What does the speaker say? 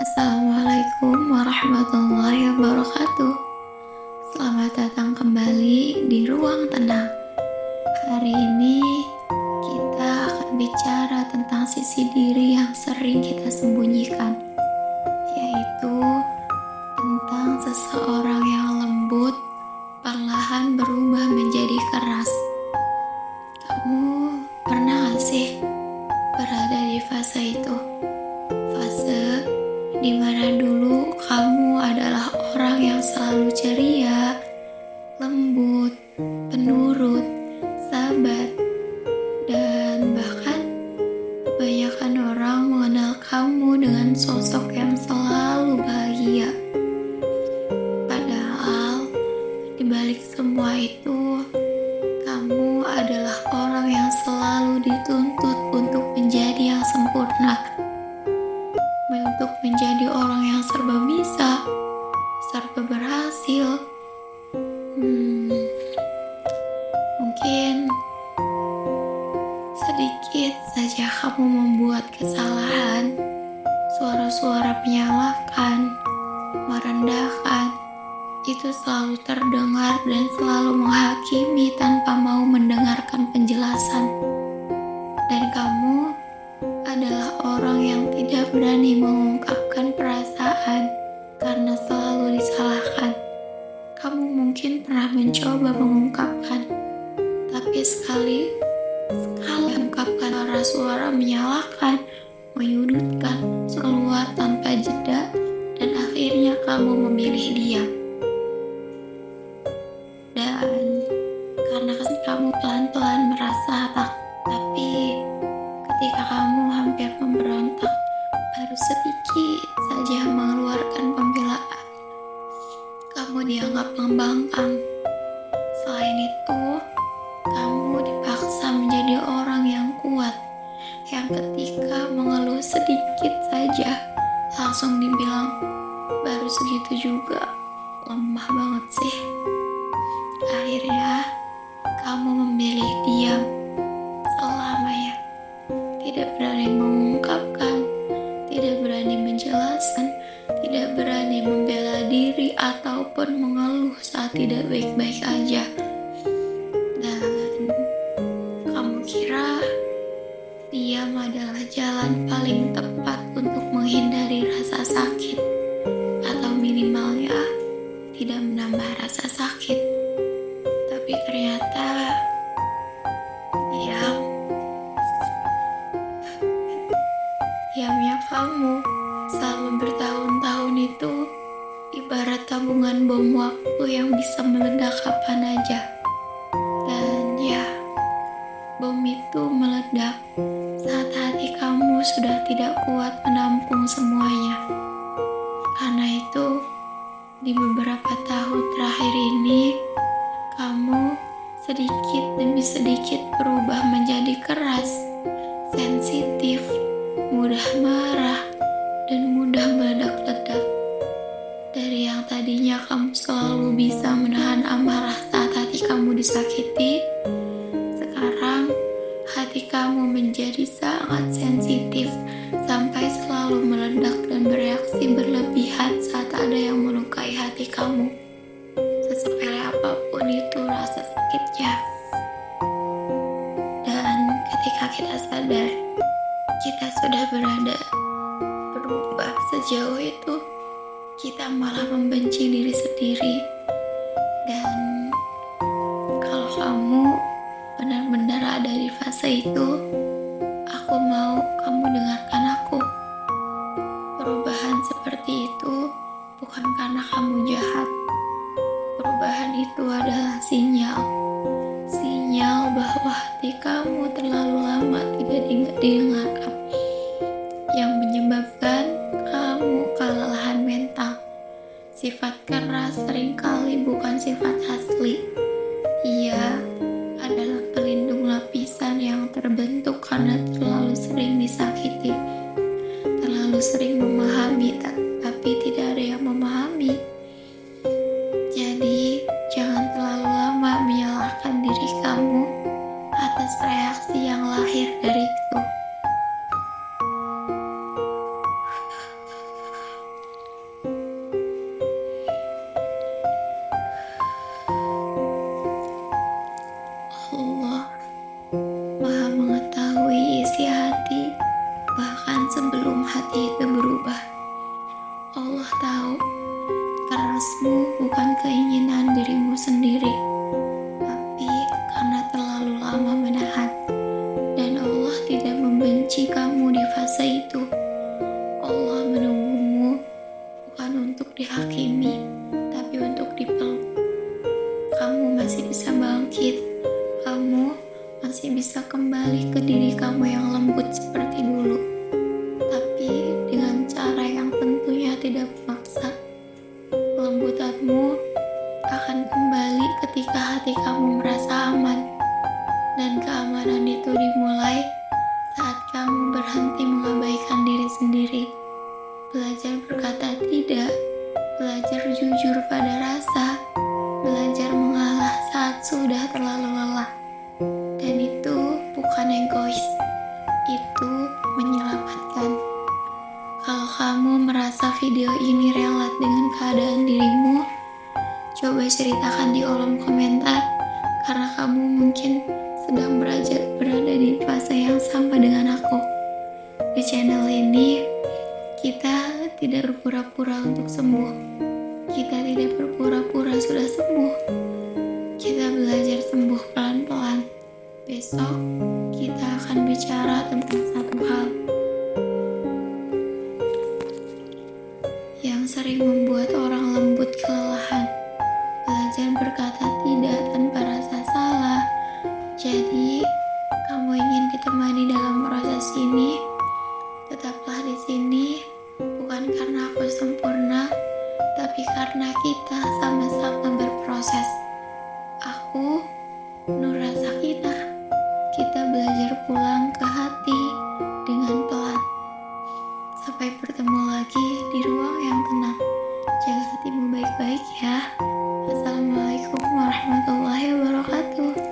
Assalamualaikum warahmatullahi wabarakatuh. Selamat datang kembali di Ruang Tenang. Hari ini kita akan bicara tentang sisi diri yang sering kita sembunyikan, yaitu tentang seseorang yang lembut perlahan berubah menjadi keras. Kamu pernah gak sih berada di fase itu? Fase di mana dulu kamu adalah orang yang selalu ceria, lembut, penurut, sabar, dan bahkan kebanyakan orang mengenal kamu dengan sosok yang selalu bahagia. Padahal di balik semua itu, kamu adalah orang yang selalu dituntut untuk menjadi yang sempurna, untuk menjadi orang yang serba bisa, serba berhasil. Mungkin sedikit saja kamu membuat kesalahan, suara-suara menyalahkan, merendahkan, itu selalu terdengar dan selalu menghakimi tanpa mau mendengarkan penjelasan. Dan kamu adalah orang yang tidak berani mengungkapkan perasaan karena selalu disalahkan. Kamu mungkin pernah mencoba mengungkapkan, tapi sekali mengungkapkan suara menyalahkan, menyudutkan, keluar tanpa jeda, dan akhirnya kamu memilih diam. Dan karena kamu pelan-pelan merasa tapi ketika kamu hampir memberontak, baru sedikit saja mengeluarkan pembelaan, kamu dianggap membangkang. Selain itu, kamu dipaksa menjadi orang yang kuat, yang ketika mengeluh sedikit saja, langsung dibilang, baru segitu juga, lemah banget sih. Akhirnya, kamu memilih diam selamanya. Tidak berani mengungkapkan, tidak berani menjelaskan, tidak berani membela diri ataupun mengeluh saat tidak baik-baik aja. Dan kamu kira diam adalah jalan paling tepat untuk menghindari rasa sakit, atau minimalnya tidak menambah rasa sakit. Tapi ternyata diamnya kamu selama bertahun-tahun itu ibarat tabungan bom waktu yang bisa meledak kapan aja. Dan bom itu meledak saat hati kamu sudah tidak kuat menampung semuanya. Karena itu, di beberapa tahun terakhir ini, kamu sedikit demi sedikit berubah menjadi keras, sensitif, mudah marah, dan mudah meledak-ledak. Dari yang tadinya kamu selalu bisa menahan amarah saat hati kamu disakiti, sekarang hati kamu menjadi sangat sensitif sampai selalu meledak dan bereaksi berlebihan saat ada yang melukai hati kamu. Sesepele apapun itu rasa sakitnya. Dan ketika kita sadar kita sudah berubah sejauh itu, kita malah membenci diri sendiri. Dan kalau kamu benar-benar ada di fase itu, aku mau kamu dengarkan aku. Perubahan seperti itu bukan karena kamu jahat. Perubahan itu adalah sinyal bahwa hati kamu terlalu lama tidak didengarkan, yang menyebabkan kamu kelelahan mental. Sifat keras seringkali bukan sifat asli. Ia adalah pelindung lapisan yang terbentuk karena terlalu sering disakiti, terlalu sering memahami tapi tidak ada yang memahami. Jadi, jangan terlalu lama menyalahkan diri kamu atas reaksi yang lahir dari itu. bukan keinginan dirimu sendiri, tapi karena terlalu lama menahan. Dan Allah tidak membenci kamu di fase itu. Allah menunggumu bukan untuk dihakimi, tapi untuk dipeluk. Kamu masih bisa bangkit. Kamu masih bisa kembali ke diri kamu yang lembut seperti dulu. Tapi dengan cara yang tentunya tidak memaksa. Kelembutanmu akan kembali ketika hati kamu merasa aman. Dan keamanan itu dimulai saat kamu berhenti mengabaikan diri sendiri. Belajar berkata tidak, belajar jujur pada rasa, belajar mengalah saat sudah terlalu lelah. Dan itu bukan egois, itu menyelamatkan. Kalau kamu merasa video ini relate dengan keadaan dirimu, coba ceritakan di kolom komentar, karena kamu mungkin sedang berada di fase yang sama dengan aku. Di channel ini, kita tidak berpura-pura untuk sembuh. Kita tidak berpura-pura sudah sembuh. Kita belajar sembuh pelan-pelan. Besok, kita akan bicara tentang satu hal yang sering membuat orang lembut kelelahan. Belajar berkata tidak tanpa rasa salah. Jadi, kamu ingin ditemani dalam proses ini? Tetaplah di sini, bukan karena aku sempurna, tapi karena kita sama-sama berproses. Aku, Nur Sakinah. Kita belajar pulang ke hati dengan pelan. Sampai bertemu lagi di ruang yang tenang. Jaga hatimu baik-baik ya. Assalamualaikum warahmatullahi wabarakatuh.